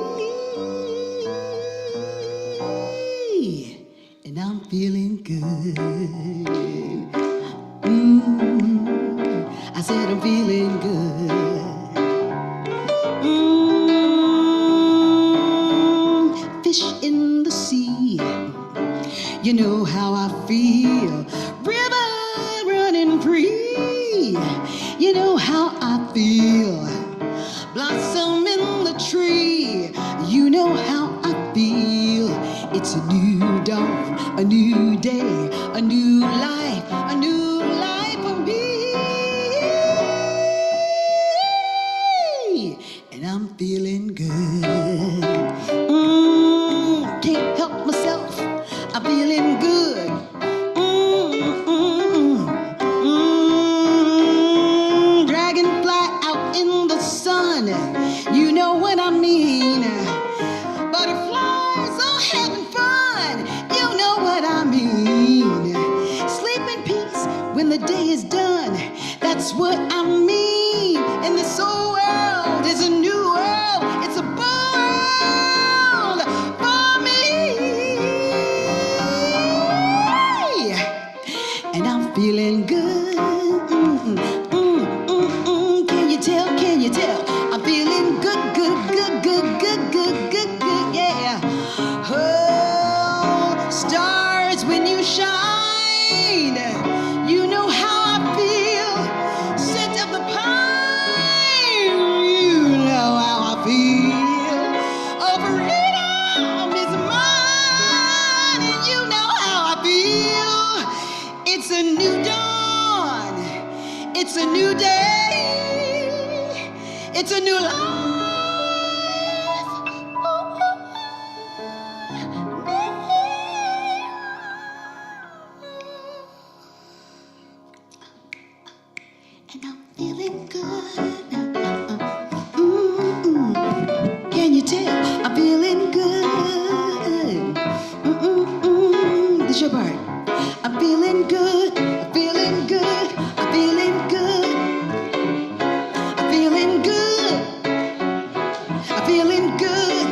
And I'm feeling good. I said I'm feeling good. Fish in the sea, you know how I feel. River running free, you know how I feel. Blossom in the tree, you know how I feel. It's a new dawn, a new day, a new life for me. And I'm feeling good. Can't help myself, I'm feeling good. Dragonfly out in the sun, you know what I mean. Butterflies all having fun, you know what I mean. Sleep in peace when the day is done, that's what I mean. And this whole world is a new world, it's a world for me. And I'm feeling good. Can you tell? Can you tell? I'm feeling good, good, good, good, good, good, good, good, yeah. Oh, stars when you shine, you know how I feel. Scent of the pine, you know how I feel. Oh, freedom is mine, and you know how I feel. It's a new dawn, it's a new day, it's a new life. And I'm feeling good. Can you tell? I'm feeling good. This your part. I'm feeling good. I'm feeling good. I'm feeling good. I'm feeling good. I'm feeling good.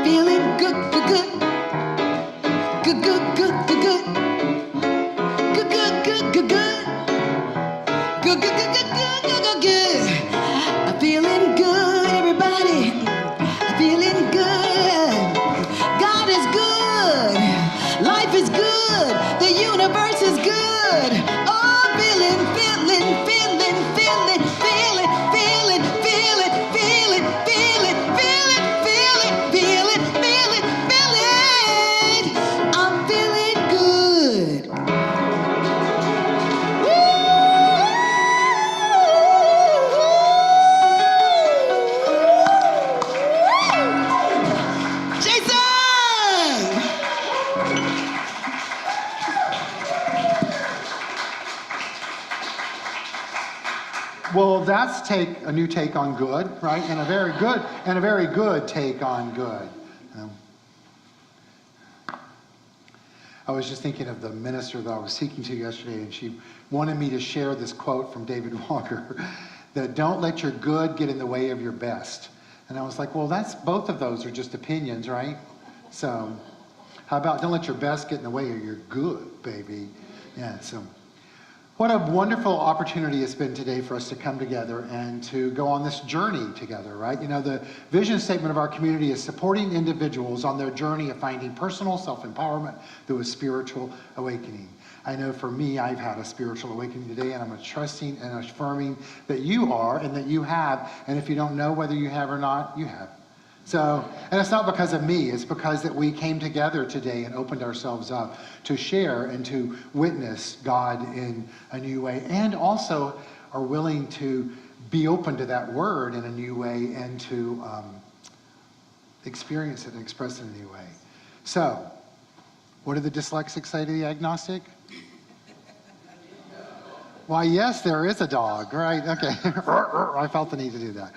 Feeling good, good, good. Good, good, good, good, good. Good, good, good, good, good. Good, good, good, good, good, good, good, good. I'm feeling good, everybody. I'm feeling good. God is good. Life is good. The universe is good. Oh, feeling, feeling, feeling, feeling, feeling, feeling, feeling, feeling, feeling, feeling, feeling, feeling, feeling, feeling. I'm feeling good. Jason! Well, that's a new take on good, right? And a very good take on good. I was just thinking of the minister that I was speaking to yesterday, and she wanted me to share this quote from David Walker, that don't let your good get in the way of your best. And I was like, well, both of those are just opinions, right? So how about don't let your best get in the way of your good, baby? Yeah, so What a wonderful opportunity it's been today for us to come together and to go on this journey together, right? You know, the vision statement of our community is supporting individuals on their journey of finding personal self-empowerment through a spiritual awakening. I know for me, I've had a spiritual awakening today, and I'm trusting and affirming that you are and that you have. And if you don't know whether you have or not, you have. So, and it's not because of me, it's because that we came together today and opened ourselves up to share and to witness God in a new way, and also are willing to be open to that word in a new way and to experience it and express it in a new way. So, what do the dyslexics say to the agnostic? Why, yes, there is a dog, right? Okay, I felt the need to do that.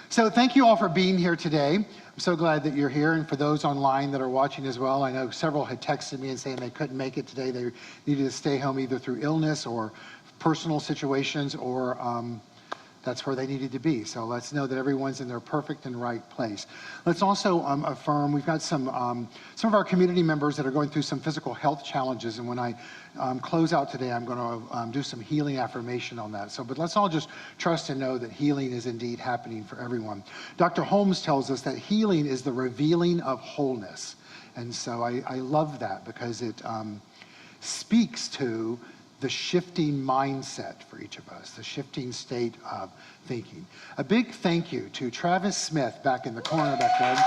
So thank you all for being here today. I'm so glad that you're here, and for those online that are watching as well, I know several had texted me and saying they couldn't make it today. They needed to stay home either through illness or personal situations, or that's where they needed to be. So let's know that everyone's in their perfect and right place. Let's also affirm, we've got some of our community members that are going through some physical health challenges, and when I close out today, I'm going to do some healing affirmation on that. So, but let's all just trust and know that healing is indeed happening for everyone. Dr. Holmes tells us that healing is the revealing of wholeness. And so I love that because it speaks to the shifting mindset for each of us, the shifting state of thinking. A big thank you to Travis Smith back in the corner back there.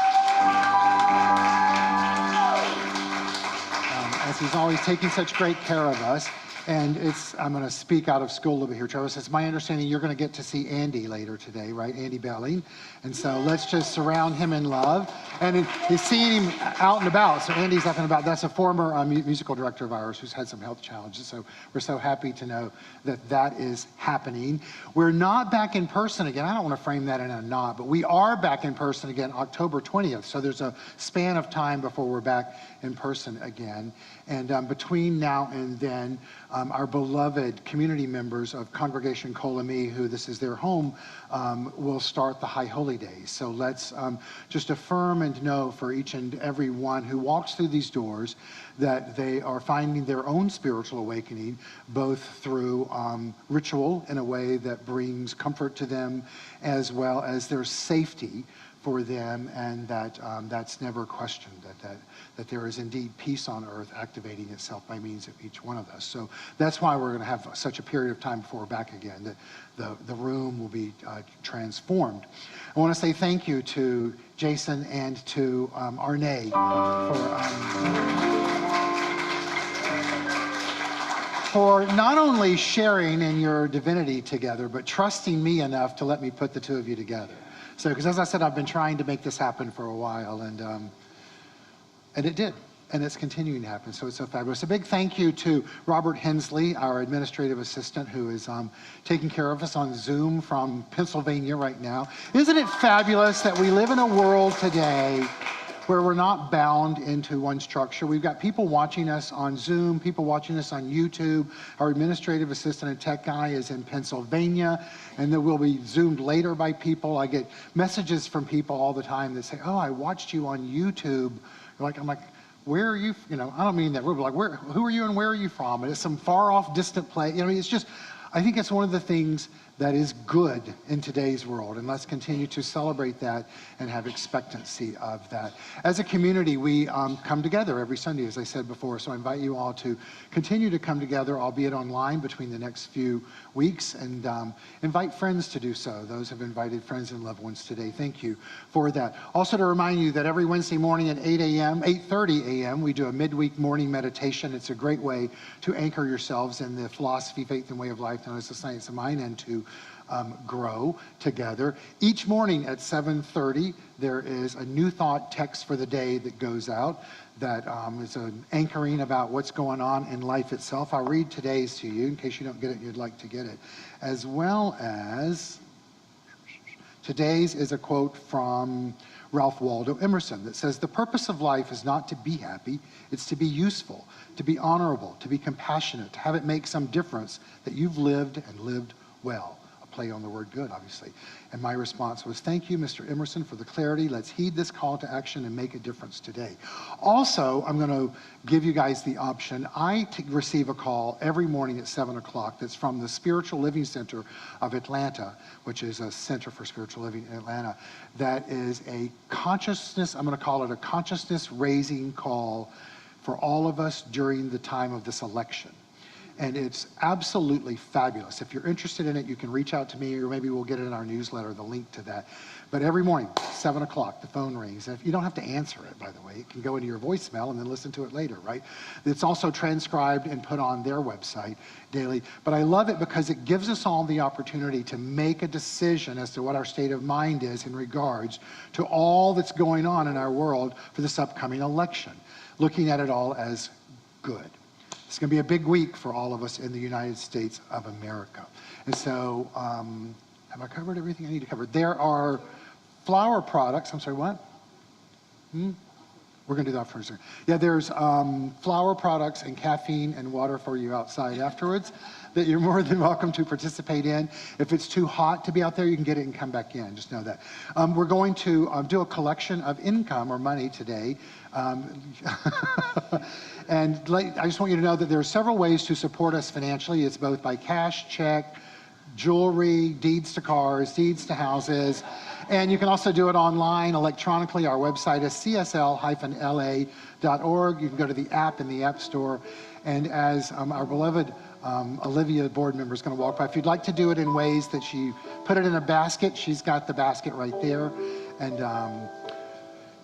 As he's always taking such great care of us. And I'm going to speak out of school over here, Travis. It's my understanding you're going to get to see Andy later today, right? Andy Belling. And so let's just surround him in love. And he's seeing him out and about. So Andy's out and about. That's a former musical director of ours who's had some health challenges. So we're so happy to know that that is happening. We're not back in person again. I don't want to frame that in a not, but we are back in person again October 20th. So there's a span of time before we're back in person again. And between now and then, our beloved community members of Congregation Kolami, who this is their home, will start the High Holy Days. So let's just affirm and know for each and every one who walks through these doors that they are finding their own spiritual awakening, both through ritual in a way that brings comfort to them, as well as their safety for them, and that that's never questioned, that there is indeed peace on earth activating itself by means of each one of us. So that's why we're going to have such a period of time before we're back again, that the room will be transformed. I want to say thank you to Jason and to Arne for not only sharing in your divinity together, but trusting me enough to let me put the two of you together. So, because as I said, I've been trying to make this happen for a while, and it did, and it's continuing to happen, so it's so fabulous. A big thank you to Robert Hensley, our administrative assistant, who is taking care of us on Zoom from Pennsylvania right now. Isn't it fabulous that we live in a world today where we're not bound into one structure? We've got people watching us on Zoom, people watching us on YouTube. Our administrative assistant and tech guy is in Pennsylvania, and then we'll be Zoomed later by people. I get messages from people all the time that say, oh, I watched you on YouTube. I'm like, where are you? You know, I don't mean that. We're like, who are you and where are you from? And it's some far off, distant place. You know, it's just, I think it's one of the things that is good in today's world, and let's continue to celebrate that and have expectancy of that. As a community, we come together every Sunday, as I said before, so I invite you all to continue to come together, albeit online, between the next few weeks, and invite friends to do so. Those have invited friends and loved ones today. Thank you for that. Also to remind you that every Wednesday morning at 8:30 a.m., we do a midweek morning meditation. It's a great way to anchor yourselves in the philosophy, faith, and way of life known as the science of mind, and to grow together. Each morning at 7:30, there is a new thought text for the day that goes out that is an anchoring about what's going on in life itself. I'll read today's to you in case you don't get it and you'd like to get it. As well as today's is a quote from Ralph Waldo Emerson that says, the purpose of life is not to be happy, it's to be useful, to be honorable, to be compassionate, to have it make some difference that you've lived and lived well. A play on the word good, obviously. And my response was, thank you, Mr. Emerson, for the clarity. Let's heed this call to action and make a difference today. Also, I'm going to give you guys the option. I receive a call every morning at 7 o'clock that's from the Spiritual Living Center of Atlanta, which is a center for spiritual living in Atlanta. That is a consciousness, I'm going to call it a consciousness raising call for all of us during the time of this election. And it's absolutely fabulous. If you're interested in it, you can reach out to me, or maybe we'll get it in our newsletter, the link to that. But every morning, 7 o'clock, the phone rings. And you don't have to answer it, by the way. It can go into your voicemail and then listen to it later, right? It's also transcribed and put on their website daily. But I love it because it gives us all the opportunity to make a decision as to what our state of mind is in regards to all that's going on in our world for this upcoming election, looking at it all as good. It's going to be a big week for all of us in the United States of America. And so, have I covered everything I need to cover? There are flour products. I'm sorry, what? We're going to do that for a second. Yeah, there's flour products and caffeine and water for you outside afterwards that you're more than welcome to participate in. If it's too hot to be out there, you can get it and come back in. Just know that. We're going to do a collection of income or money today. And I just want you to know that there are several ways to support us financially. It's both by cash, check, jewelry, deeds to cars, deeds to houses. And you can also do it online, electronically. Our website is CSL-LA.org. You can go to the app in the App Store. And as our beloved Olivia, board member, is going to walk by, if you'd like to do it in ways that she put it in a basket, she's got the basket right there. And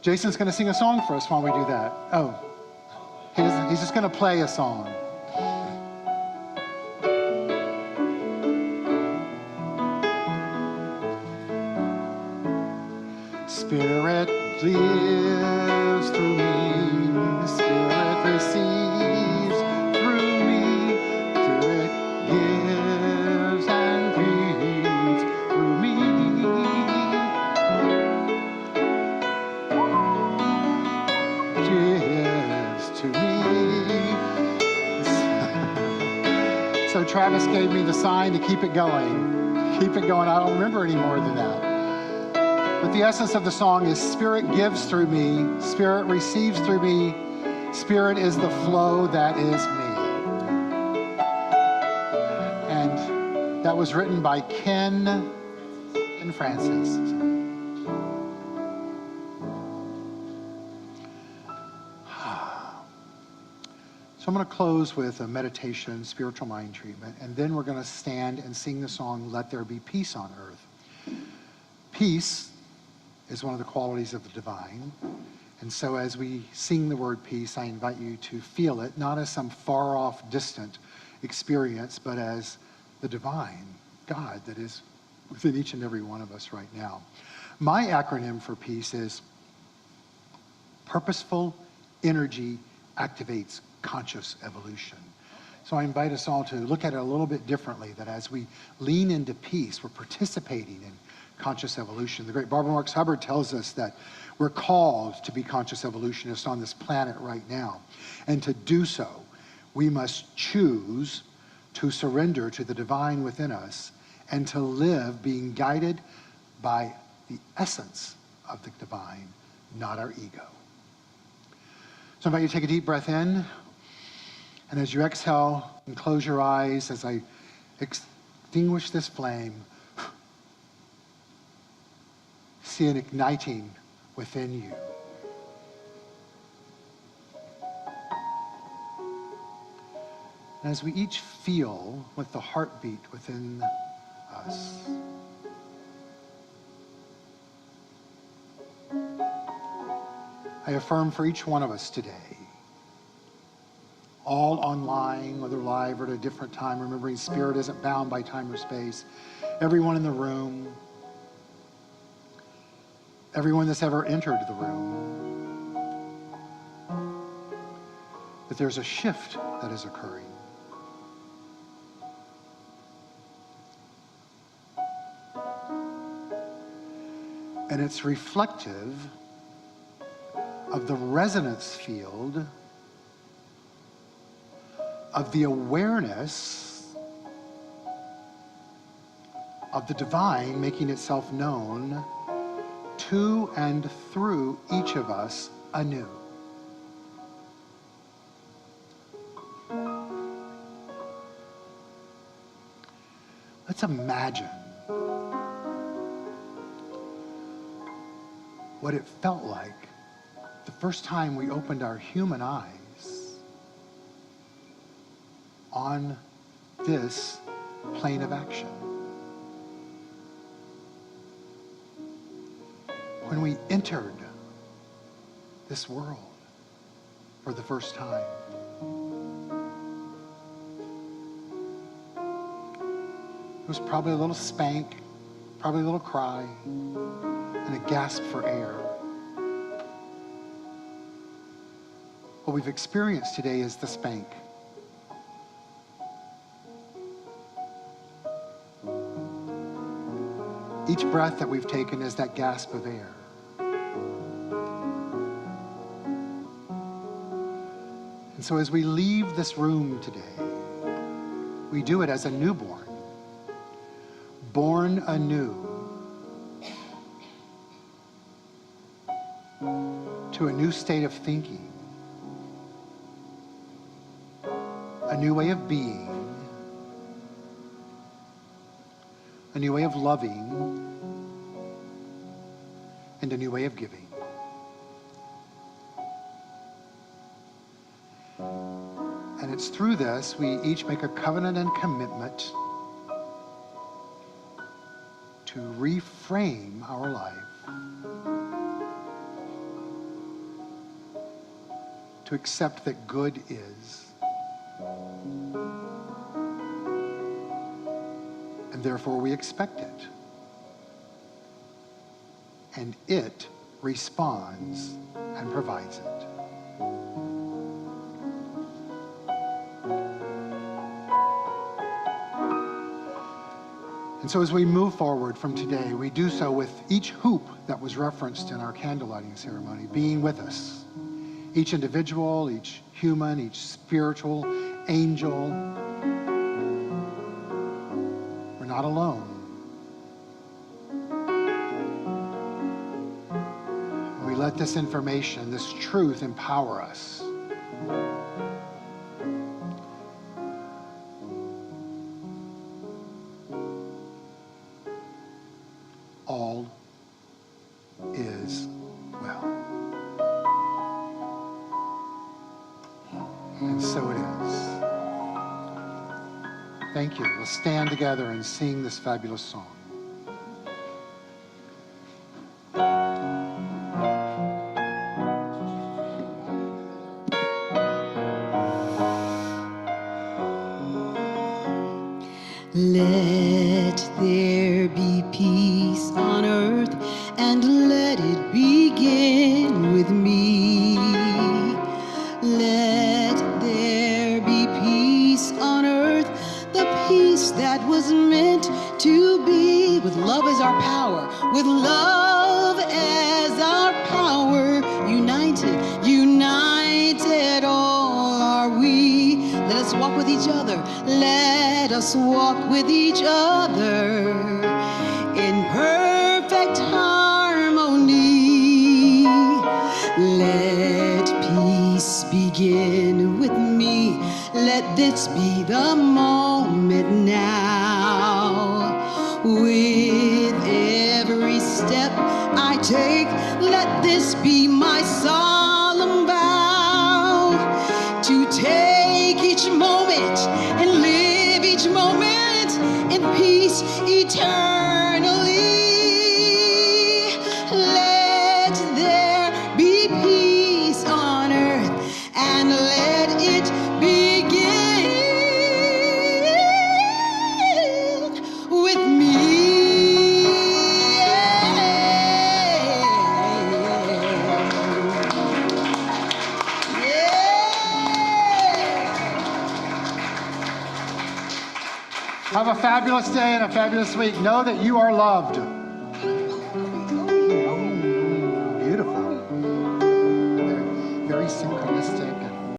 Jason's going to sing a song for us while we do that. Oh, he's just going to play a song. Spirit lives through me, the Spirit receives through me, Spirit gives and leads through me. Gives to me. So Travis gave me the sign to keep it going. Keep it going. I don't remember any more than that. But the essence of the song is Spirit gives through me, Spirit receives through me, Spirit is the flow that is me. And that was written by Ken and Francis. So I'm going to close with a meditation, spiritual mind treatment, and then we're going to stand and sing the song, Let There Be Peace on Earth. Peace is one of the qualities of the divine. And so as we sing the word peace, I invite you to feel it, not as some far off, distant experience, but as the divine God that is within each and every one of us right now. My acronym for peace is Purposeful Energy Activates Conscious Evolution. So I invite us all to look at it a little bit differently, that as we lean into peace, we're participating in conscious evolution. The great Barbara Marx Hubbard tells us that we're called to be conscious evolutionists on this planet right now. And to do so, we must choose to surrender to the divine within us and to live being guided by the essence of the divine, not our ego. So I invite you to take a deep breath in. And as you exhale and close your eyes, as I extinguish this flame, see an igniting within you. And as we each feel with the heartbeat within us, I affirm for each one of us today, all online, whether live or at a different time, remembering spirit isn't bound by time or space, everyone in the room, everyone that's ever entered the room, that there's a shift that is occurring. And it's reflective of the resonance field of the awareness of the divine making itself known to and through each of us anew. Let's imagine what it felt like the first time we opened our human eyes on this plane of action. When we entered this world for the first time. It was probably a little spank, probably a little cry, and a gasp for air. What we've experienced today is the spank. Each breath that we've taken is that gasp of air. And so as we leave this room today, we do it as a newborn, born anew to a new state of thinking, a new way of being, a new way of loving, and a new way of giving. And it's through this we each make a covenant and commitment to reframe our life, to accept that good is, and therefore we expect it. And it responds and provides it. And so as we move forward from today, we do so with each hoop that was referenced in our candle lighting ceremony being with us. Each individual, each human, each spiritual angel. We're not alone. We let this information, this truth, empower us. All is well. And so it is. Thank you. Let's stand together and sing this fabulous song. Let there be peace on earth, and let it begin with me. Let there be peace on earth, the peace that was meant to be. With love as our power, with love as our power, united, united all are we. Let us walk with each other. Let us walk with each other in perfect harmony. Let peace begin with me. Let this be the moment now. With every step I take, let this be my solemn vow to take each moment and live each moment in peace eternally. Let there be peace on earth, and let it begin with me. Have a fabulous day and a fabulous week. Know that you are loved.